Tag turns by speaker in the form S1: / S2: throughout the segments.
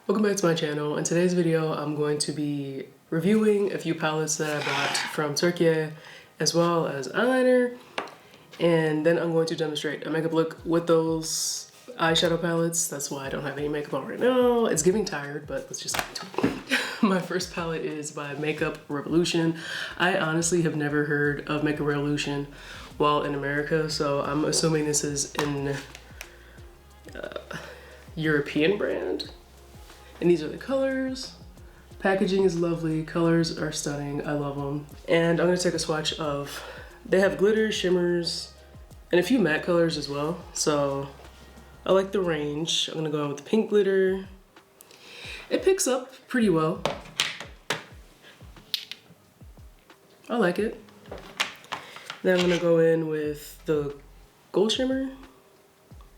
S1: Welcome back to my channel. In today's video, I'm going to be reviewing a few palettes that I bought from Türkiye, as well as eyeliner, and then I'm going to demonstrate a makeup look with those eyeshadow palettes. That's why I don't have any makeup on right now. It's giving tired, but let's just get into it. My first palette is by Makeup Revolution. I honestly have never heard of Makeup Revolution while in America, so I'm assuming this is an European brand. And these are the colors. Packaging is lovely, colors are stunning, I love them. And I'm gonna take a swatch of, they have glitters, shimmers, and a few matte colors as well. So I like the range. I'm gonna go in with the pink glitter. It picks up pretty well. I like it. Then I'm gonna go in with the gold shimmer.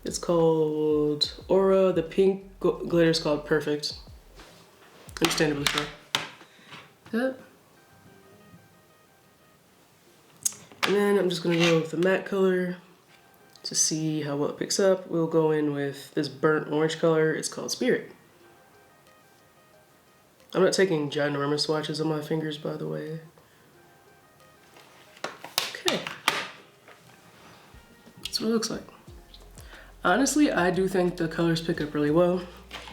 S1: It's called Aura. The pink glitter is called Perfect. Understandably so. That. And then I'm just gonna go with the matte color to see how well it picks up. We'll go in with this burnt orange color. It's called Spirit. I'm not taking ginormous swatches on my fingers, by the way. Okay. That's what it looks like. Honestly, I do think the colors pick up really well.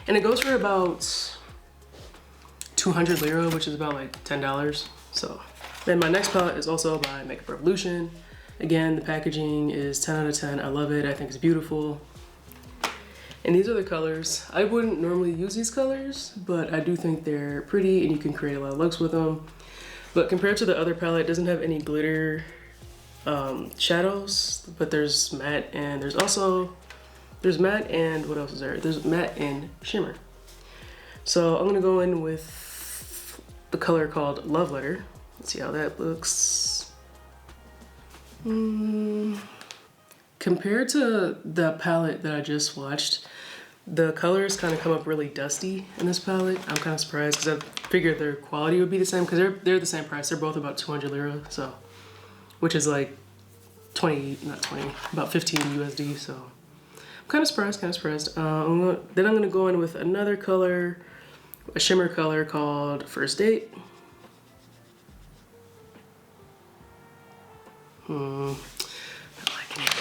S1: And it goes for about 200 lira, which is about like $10. So then my next palette is also by Makeup Revolution. Again, the packaging is 10 out of 10. I love it. I think it's beautiful. And these are the colors. I wouldn't normally use these colors, but I do think they're pretty and you can create a lot of looks with them. But compared to the other palette, it doesn't have any glitter shadows, but there's matte and there's matte and what else is there? There's matte and shimmer. So I'm gonna go in with the color called Love Letter. Let's see how that looks. Compared to the palette that I just watched, the colors kind of come up really dusty in this palette. I'm kind of surprised because I figured their quality would be the same because they're the same price. They're both about 200 lira, so, which is like about 15 USD, so. Kind of surprised. Then I'm gonna go in with another color, a shimmer color called First Date. Not liking it.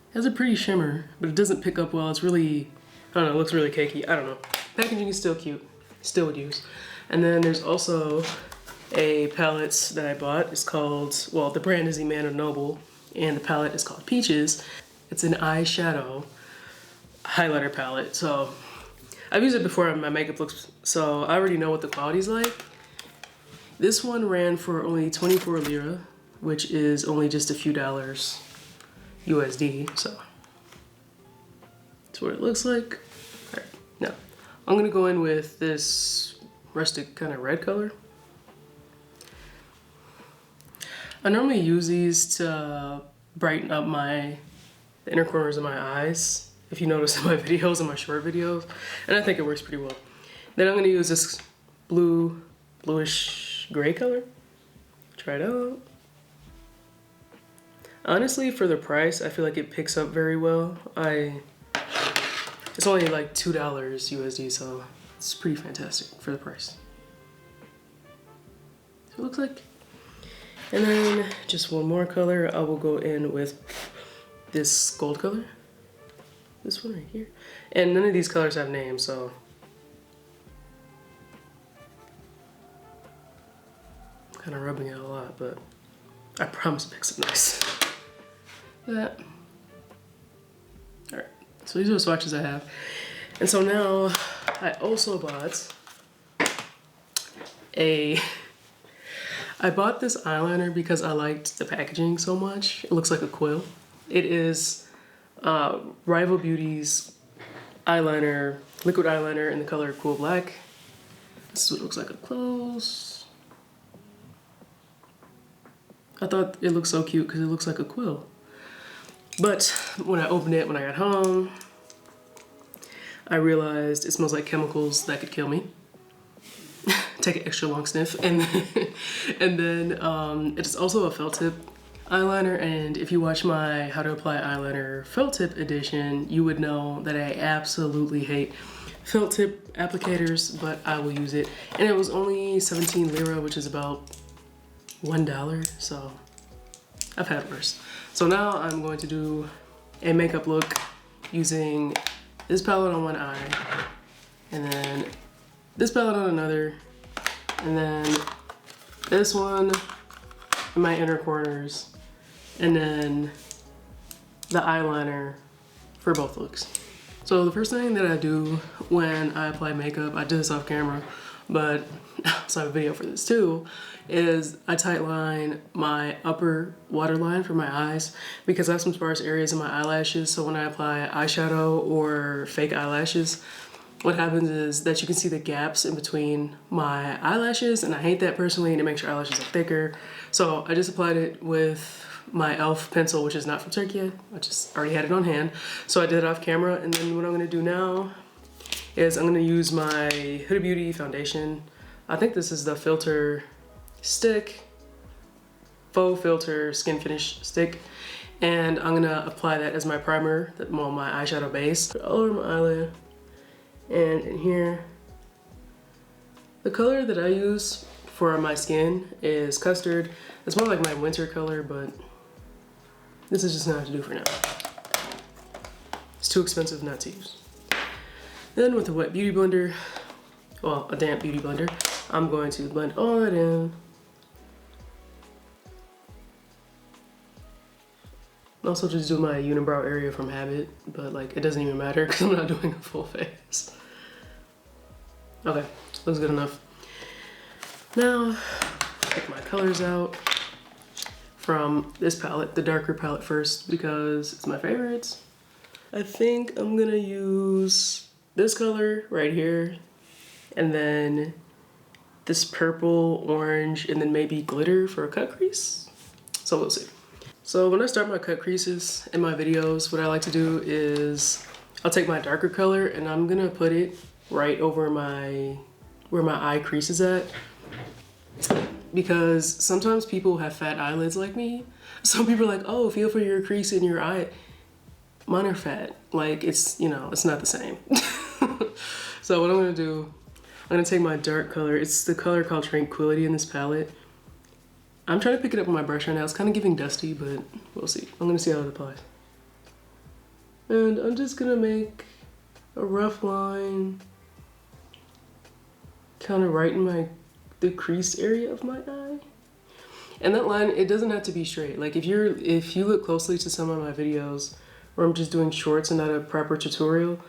S1: It has a pretty shimmer, but it doesn't pick up well. It's really, I don't know, it looks really cakey. I don't know. Packaging is still cute, still would use. And then there's also a palette that I bought. It's called, well, the brand is Emmanuel Noble. And the palette is called Peaches. It's an eyeshadow highlighter palette. So I've used it before on my makeup looks, so I already know what the quality's like. This one ran for only 24 lira, which is only just a few dollars USD, so that's what it looks like. All right, now I'm gonna go in with this rustic kind of red color. I normally use these to brighten up the inner corners of my eyes, if you notice in my videos, in my short videos, and I think it works pretty well. Then I'm gonna use this bluish gray color. Try it out. Honestly, for the price, I feel like it picks up very well. It's only like $2 USD, so it's pretty fantastic for the price. So it looks like. And then just one more color. I will go in with this gold color. This one right here. And none of these colors have names, so. I'm kind of rubbing it a lot, but I promise it picks up nice. That. All right, so these are the swatches I have. And so now I also bought I bought this eyeliner because I liked the packaging so much. It looks like a quill. It is Rival Beauties eyeliner, liquid eyeliner in the color Cool Black. This is what it looks like up close. I thought it looked so cute because it looks like a quill. But when I opened it, when I got home, I realized it smells like chemicals that could kill me. Take an extra long sniff, and then it's also a felt tip, eyeliner, and if you watch my how to apply eyeliner felt tip edition, you would know that I absolutely hate felt tip applicators, but I will use it. And it was only 17 lira, which is about $1, so I've had worse. So now I'm going to do a makeup look using this palette on one eye, and then this palette on another, and then this one in my inner corners, and then the eyeliner for both looks. So the first thing that I do when I apply makeup, I did this off camera, but I also have a video for this too, is I tightline my upper waterline for my eyes because I have some sparse areas in my eyelashes. So when I apply eyeshadow or fake eyelashes, what happens is that you can see the gaps in between my eyelashes, and I hate that personally, and it makes your eyelashes look thicker. So I just applied it with my e.l.f. pencil, which is not from Turkey. I just already had it on hand. So I did it off camera, and then what I'm gonna do now is I'm gonna use my Huda Beauty foundation. I think this is the filter stick, faux filter skin finish stick, and I'm gonna apply that as my primer, well, my eyeshadow base, all over my eyelid. And in here, the color that I use for my skin is custard. It's more like my winter color, but this is just not to do for now. It's too expensive not to use. Then with a wet beauty blender, well, a damp beauty blender, I'm going to blend all that in. Also just do my unibrow area from habit, but like it doesn't even matter because I'm not doing a full face. Okay, looks good enough. Now, pick my colors out from this palette, the darker palette first, because it's my favorites. I think I'm gonna use this color right here, and then this purple, orange, and then maybe glitter for a cut crease. So we'll see. So when I start my cut creases in my videos, what I like to do is I'll take my darker color and I'm gonna put it right over where my eye crease is at. Because sometimes people have fat eyelids like me. Some people are like, oh, feel for your crease in your eye. Mine are fat. Like it's, you know, it's not the same. So what I'm gonna do, I'm gonna take my dark color. It's the color called Tranquility in this palette. I'm trying to pick it up with my brush right now. It's kind of giving dusty, but we'll see. I'm gonna see how it applies. And I'm just gonna make a rough line kind of right in the crease area of my eye. And that line, it doesn't have to be straight. Like if you look closely to some of my videos where I'm just doing shorts and not a proper tutorial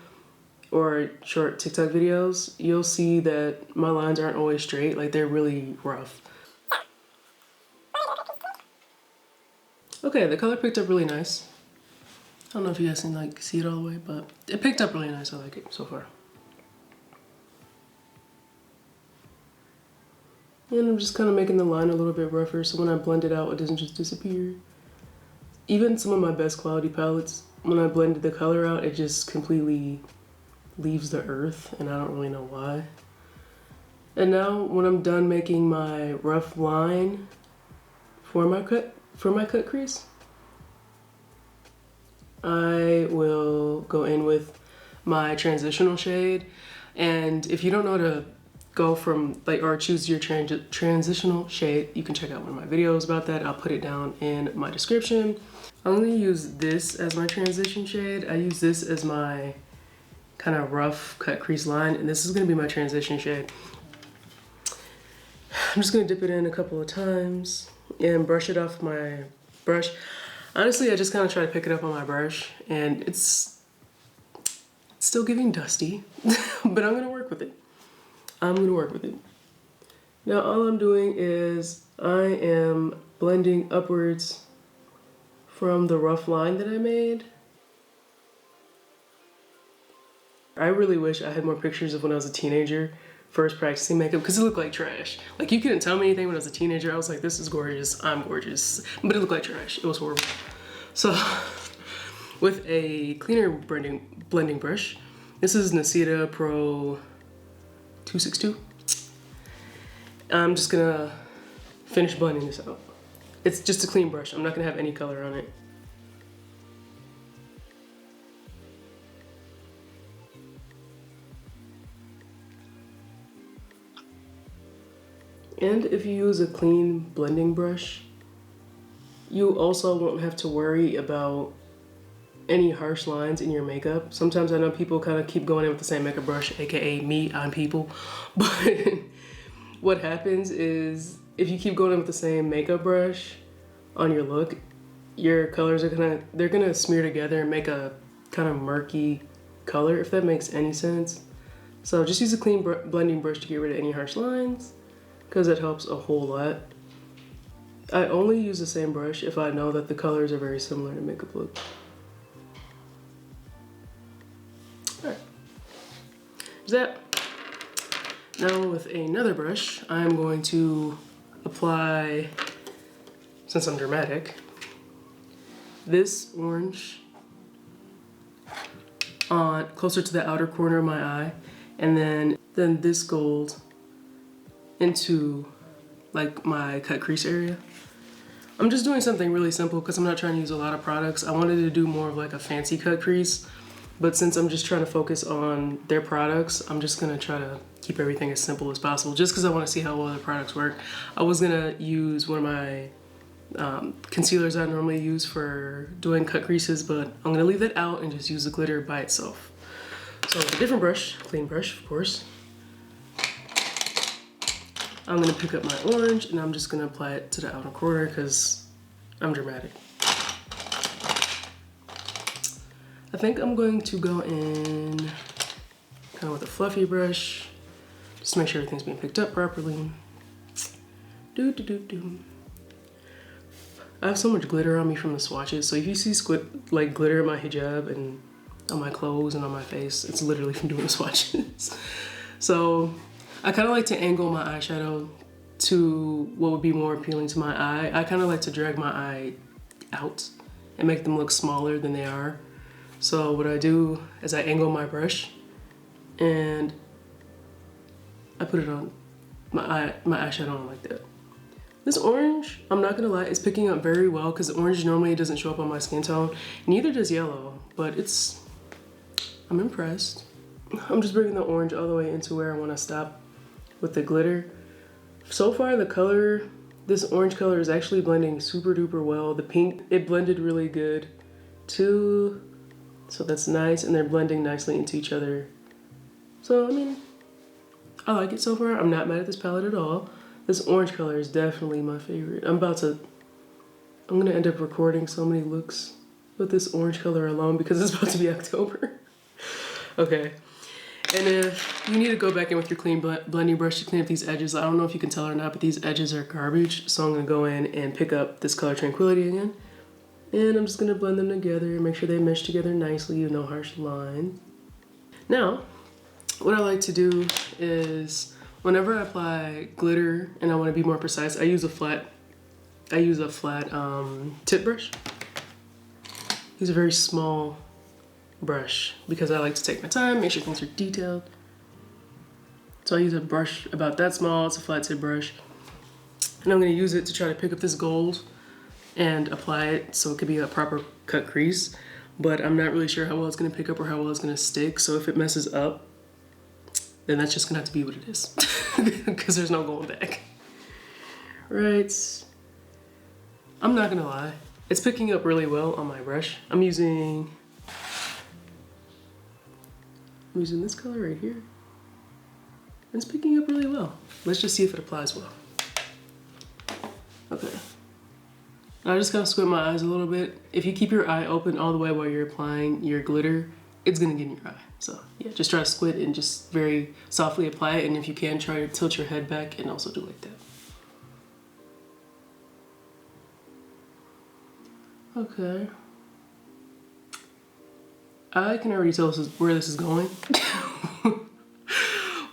S1: or short TikTok videos, you'll see that my lines aren't always straight. Like they're really rough. Okay, the color picked up really nice. I don't know if you guys can like see it all the way, but it picked up really nice. I like it so far. And I'm just kind of making the line a little bit rougher so when I blend it out, it doesn't just disappear. Even some of my best quality palettes, when I blended the color out, it just completely leaves the earth, and I don't really know why. And now when I'm done making my rough line for my cut crease, I will go in with my transitional shade. And if you don't know how to go from like or choose your transitional shade, you can check out one of my videos about that. I'll put it down in my description. I'm gonna use this as my transition shade. I use this as my kind of rough cut crease line, and this is gonna be my transition shade. I'm just gonna dip it in a couple of times and brush it off my brush. Honestly, I just kind of try to pick it up on my brush, and it's still giving dusty, but I'm gonna work with it. I'm gonna work with it. Now all I'm doing is I am blending upwards from the rough line that I made. I really wish I had more pictures of when I was a teenager first practicing makeup, because it looked like trash. Like you couldn't tell me anything when I was a teenager. I was like, this is gorgeous, I'm gorgeous. But it looked like trash, it was horrible. So with a cleaner blending brush, this is Nasita Pro 262. I'm just gonna finish blending this out. It's just a clean brush. I'm not gonna have any color on it. And if you use a clean blending brush, you also won't have to worry about any harsh lines in your makeup. Sometimes I know people kind of keep going in with the same makeup brush, aka me, I'm people. But what happens is if you keep going in with the same makeup brush on your look, your colors are they're gonna smear together and make a kind of murky color, if that makes any sense. So just use a clean blending brush to get rid of any harsh lines, because it helps a whole lot. I only use the same brush if I know that the colors are very similar to makeup look. Alright, there's that. Now with another brush, I'm going to apply, since I'm dramatic, this orange on closer to the outer corner of my eye, and then this gold into like my cut crease area. I'm just doing something really simple because I'm not trying to use a lot of products. I wanted to do more of like a fancy cut crease, but since I'm just trying to focus on their products, I'm just gonna try to keep everything as simple as possible just because I want to see how well the products work. I was gonna use one of my concealers I normally use for doing cut creases, but I'm gonna leave that out and just use the glitter by itself. So with a different brush, clean brush, of course, I'm gonna pick up my orange and I'm just gonna apply it to the outer corner because I'm dramatic. I think I'm going to go in kind of with a fluffy brush, just to make sure everything's being picked up properly. I have so much glitter on me from the swatches, so if you see like glitter in my hijab and on my clothes and on my face, it's literally from doing the swatches. So I kind of like to angle my eyeshadow to what would be more appealing to my eye. I kind of like to drag my eye out and make them look smaller than they are. So what I do is I angle my brush and I put it on my eyeshadow on like that. This orange, I'm not gonna lie, is picking up very well because orange normally doesn't show up on my skin tone. Neither does yellow, but I'm impressed. I'm just bringing the orange all the way into where I want to stop with the glitter. So far the color, this orange color is actually blending super duper well. The pink, it blended really good too. So that's nice, and they're blending nicely into each other. So I mean, I like it so far. I'm not mad at this palette at all. This orange color is definitely my favorite. I'm gonna end up recording so many looks with this orange color alone because it's about to be October. Okay, and if you need to go back in with your clean blending brush to clean up these edges, I don't know if you can tell or not, but these edges are garbage. So I'm gonna go in and pick up this color Tranquility again. And I'm just gonna blend them together and make sure they mesh together nicely with no harsh lines. Now, what I like to do is whenever I apply glitter and I want to be more precise, I use a flat tip brush. Use a very small brush because I like to take my time, make sure things are detailed. So I use a brush about that small. It's a flat tip brush, and I'm going to use it to try to pick up this gold and apply it so it could be a proper cut crease. But I'm not really sure how well it's going to pick up or how well it's going to stick. So if it messes up, then that's just gonna have to be what it is because there's no going back. Right, I'm not gonna lie, it's picking up really well on my brush. I'm using this color right here. It's picking up really well. Let's just see if it applies well. Okay, I just gotta squint my eyes a little bit. If you keep your eye open all the way while you're applying your glitter, it's gonna get in your eye. So yeah, just try to squint and just very softly apply it. And if you can, try to tilt your head back and also do like that. Okay. I can already tell where this is going.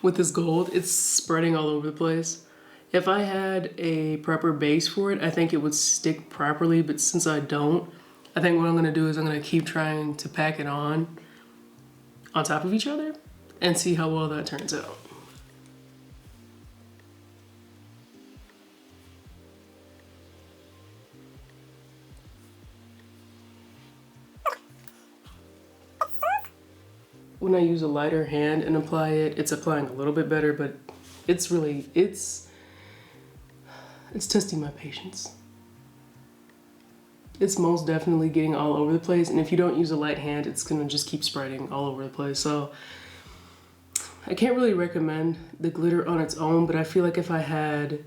S1: With this gold, it's spreading all over the place. If I had a proper base for it, I think it would stick properly. But since I don't, I think what I'm gonna do is I'm gonna keep trying to pack it on top of each other and see how well that turns out. when I use a lighter hand and apply it, it's applying a little bit better, but it's testing my patience. It's most definitely getting all over the place, and if you don't use a light hand, it's gonna just keep spreading all over the place. So I can't really recommend the glitter on its own, but I feel like if I had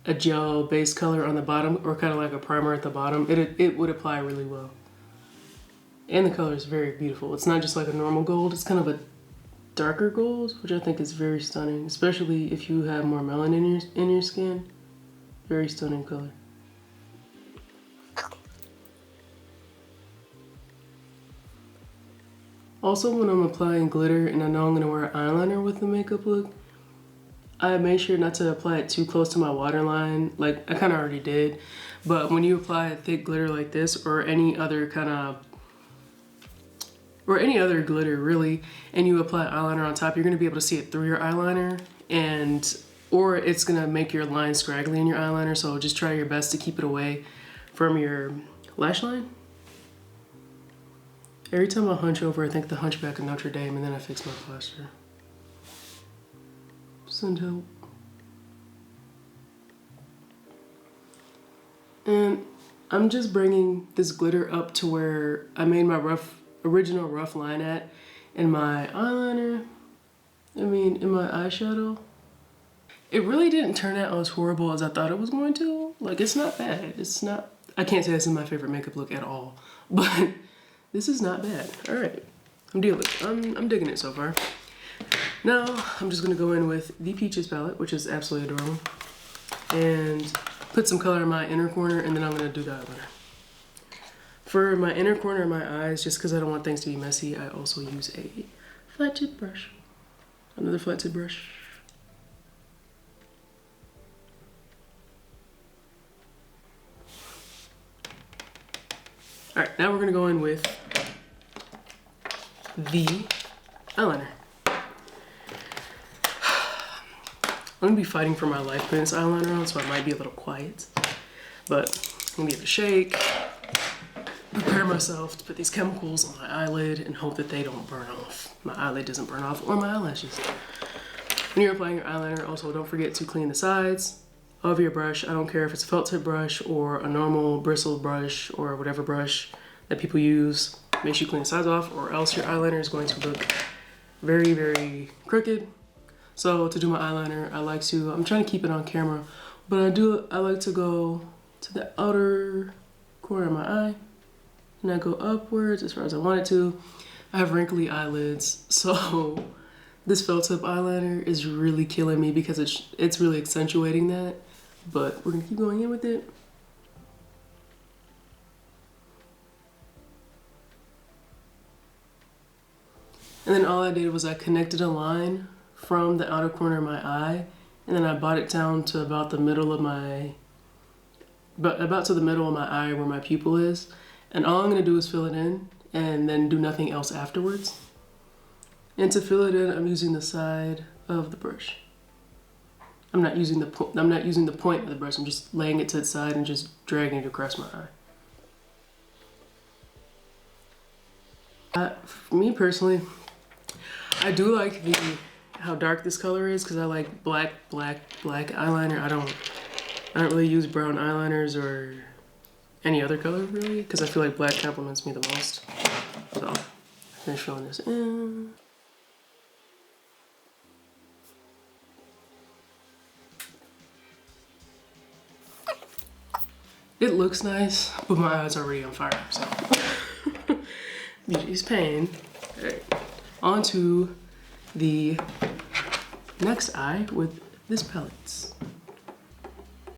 S1: a gel base color on the bottom, or kind of like a primer at the bottom, it would apply really well. And the color is very beautiful. It's not just like a normal gold, it's kind of a darker gold, which I think is very stunning, especially if you have more melanin in your skin. Very stunning color. Also, when I'm applying glitter and I know I'm gonna wear eyeliner with the makeup look, I make sure not to apply it too close to my waterline, like I kind of already did. But when you apply a thick glitter like this, or any other glitter really, and you apply eyeliner on top, you're gonna be able to see it through your eyeliner, or it's gonna make your line scraggly in your eyeliner. So just try your best to keep it away from your lash line. Every time I hunch over, I think the Hunchback of Notre Dame, and then I fix my posture. Send help. And I'm just bringing this glitter up to where I made my original rough line at in my eyeliner. In my eyeshadow. It really didn't turn out as horrible as I thought it was going to. Like, it's not bad. It's not, I can't say this is my favorite makeup look at all, but this is not bad. All right, I'm digging it so far. Now, I'm just gonna go in with the Peaches palette, which is absolutely adorable, and put some color in my inner corner, and then I'm gonna do the eyeliner. For my inner corner of my eyes, just because I don't want things to be messy, I also use a flat tip brush. Another flat tip brush. All right, now we're gonna go in with the eyeliner. I'm gonna be fighting for my life putting this eyeliner on, so I might be a little quiet, but I'm gonna give it a shake, prepare myself to put these chemicals on my eyelid and hope that they don't burn off. My eyelid doesn't burn off, or my eyelashes. When you're applying your eyeliner, also don't forget to clean the sides of your brush. I don't care if it's a felt tip brush or a normal bristled brush or whatever brush that people use. Make sure you clean the sides off, or else your eyeliner is going to look very, very crooked. So to do my eyeliner, I'm trying to keep it on camera, but I like to go to the outer corner of my eye, and I go upwards as far as I want it to. I have wrinkly eyelids, so this felt tip eyeliner is really killing me because it's really accentuating that, but we're gonna keep going in with it. And then all I did was I connected a line from the outer corner of my eye, and then I brought it down to about to the middle of my eye where my pupil is. And all I'm gonna do is fill it in and then do nothing else afterwards. And to fill it in, I'm using the side of the brush. I'm not using the point of the brush. I'm just laying it to the side and just dragging it across my eye. For me personally, I do like how dark this color is, because I like black eyeliner. I don't really use brown eyeliners or any other color really, because I feel like black complements me the most. So I finish filling this in. It looks nice, but my eye's already on fire, so Beauty's pain. All right, on to the next eye with this palette.